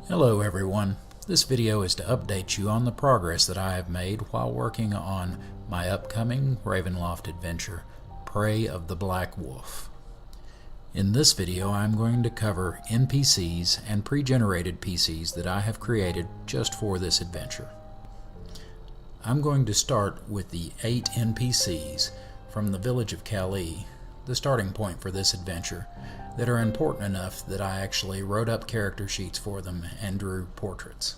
Hello everyone. This video is to update you on the progress that I have made while working on my upcoming Ravenloft adventure, Prey of the Black Wolf. In this video I'm going to cover NPCs and pre-generated PCs that I have created just for this adventure. I'm going to start with the 8 NPCs from the village of Kali, the starting point for this adventure, that are important enough that I actually wrote up character sheets for them and drew portraits.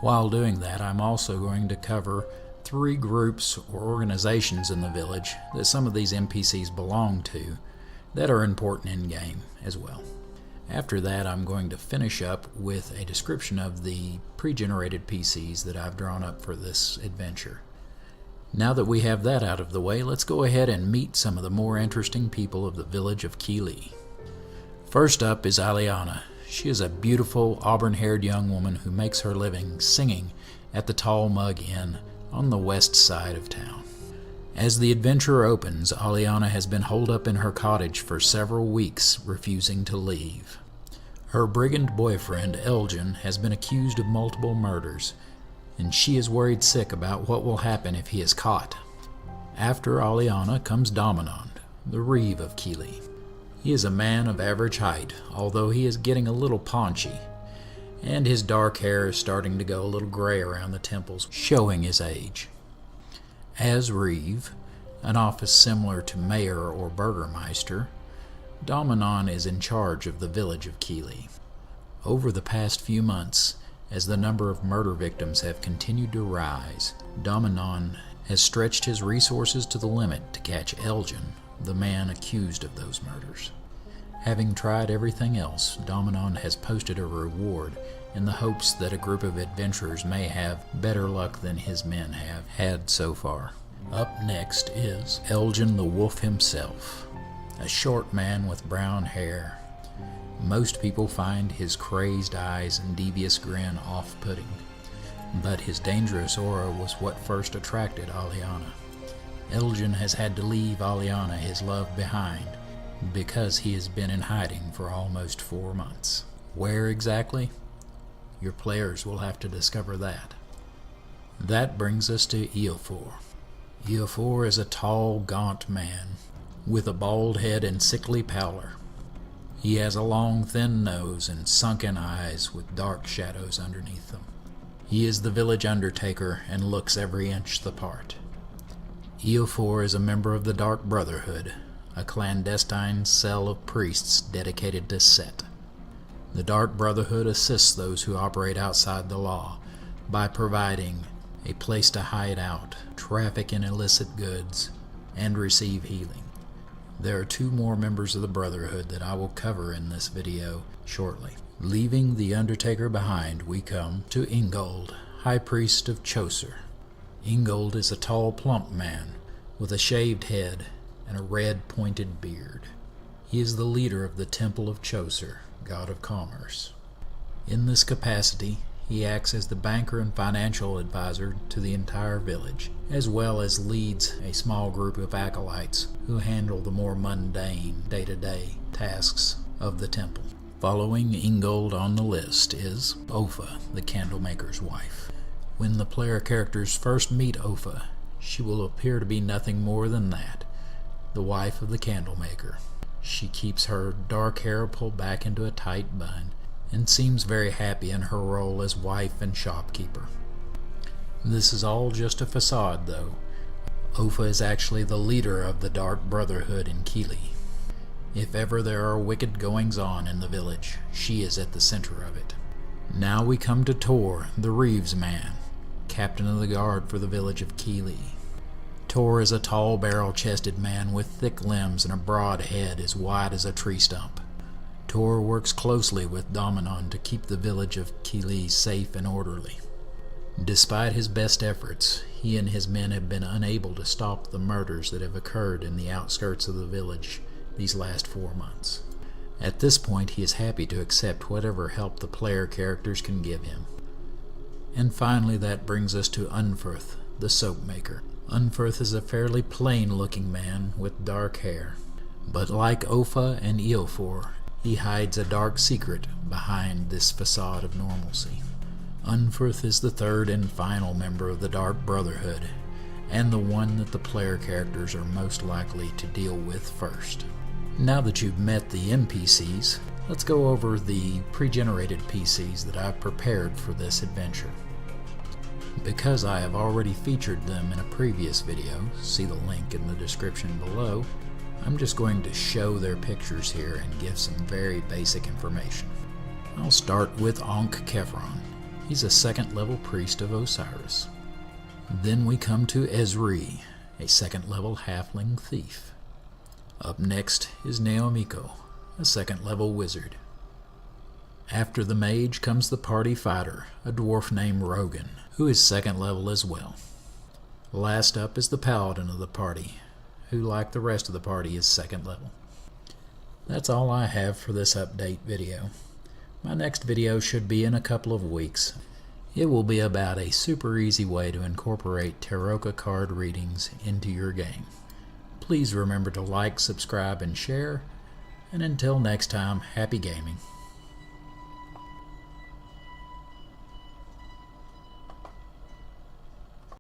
While doing that, I'm also going to cover 3 groups or organizations in the village that some of these NPCs belong to that are important in game as well. After that, I'm going to finish up with a description of the pre-generated PCs that I've drawn up for this adventure. Now that we have that out of the way, let's go ahead and meet some of the more interesting people of the village of Kili. First up is Aliana. She is a beautiful, auburn-haired young woman who makes her living singing at the Tall Mug Inn on the west side of town. As the adventure opens, Aliana has been holed up in her cottage for several weeks, refusing to leave. Her brigand boyfriend, Elgin, has been accused of multiple murders, and she is worried sick about what will happen if he is caught. After Aliana comes Dominand, the Reeve of Kili. He is a man of average height, although he is getting a little paunchy, and his dark hair is starting to go a little gray around the temples, showing his age. As Reeve, an office similar to mayor or burgermeister, Dominand is in charge of the village of Kili. Over the past few months, as the number of murder victims have continued to rise, Dominand has stretched his resources to the limit to catch Elgin, the man accused of those murders. Having tried everything else, Dominand has posted a reward in the hopes that a group of adventurers may have better luck than his men have had so far. Up next is Elgin the Wolf himself, a short man with brown hair. Most people find his crazed eyes and devious grin off-putting, but his dangerous aura was what first attracted Aliana. Elgin has had to leave Aliana, his love, behind because he has been in hiding for almost 4 months. Where exactly? Your players will have to discover that. That brings us to Eofor. Eofor is a tall, gaunt man with a bald head and sickly pallor. He has a long, thin nose and sunken eyes with dark shadows underneath them. He is the village Undertaker and looks every inch the part. Eofor is a member of the Dark Brotherhood, a clandestine cell of priests dedicated to Set. The Dark Brotherhood assists those who operate outside the law by providing a place to hide out, traffic in illicit goods, and receive healing. There are 2 more members of the Brotherhood that I will cover in this video shortly. Leaving the Undertaker behind, we come to Ingold, High Priest of Chaucer. Ingold is a tall, plump man with a shaved head and a red, pointed beard. He is the leader of the Temple of Chaucer, god of commerce. In this capacity, he acts as the banker and financial advisor to the entire village, as well as leads a small group of acolytes who handle the more mundane, day-to-day tasks of the temple. Following Ingold on the list is Ofa, the candlemaker's wife. When the player characters first meet Ofa, she will appear to be nothing more than that, the wife of the candlemaker. She keeps her dark hair pulled back into a tight bun and seems very happy in her role as wife and shopkeeper. This is all just a facade, though. Ofa is actually the leader of the Dark Brotherhood in Kili. If ever there are wicked goings-on in the village, she is at the center of it. Now we come to Tor, the Reeves man, captain of the guard for the village of Kili. Tor is a tall, barrel-chested man with thick limbs and a broad head as wide as a tree stump. Tor works closely with Dominand to keep the village of Kili safe and orderly. Despite his best efforts, he and his men have been unable to stop the murders that have occurred in the outskirts of the village these last 4 months. At this point, he is happy to accept whatever help the player characters can give him. And finally, that brings us to Unferth, the soap maker. Unferth is a fairly plain-looking man with dark hair, but like Ofa and Eofor, He hides a dark secret behind this facade of normalcy. Unferth is the third and final member of the Dark Brotherhood, and the one that the player characters are most likely to deal with first. Now that you've met the NPCs, let's go over the pre-generated PCs that I've prepared for this adventure. Because I have already featured them in a previous video, see the link in the description below, I'm just going to show their pictures here and give some very basic information. I'll start with Ankh Kefron. He's a second level priest of Osiris. Then we come to Ezri, a second level halfling thief. Up next is Naomiko, a second level wizard. After the mage comes the party fighter, a dwarf named Rogan, who is second level as well. Last up is the paladin of the party, who like the rest of the party is second level. That's all I have for this update video. My next video should be in a couple of weeks. It will be about a super easy way to incorporate Tarokka card readings into your game. Please remember to like, subscribe, and share, and until next time, happy gaming.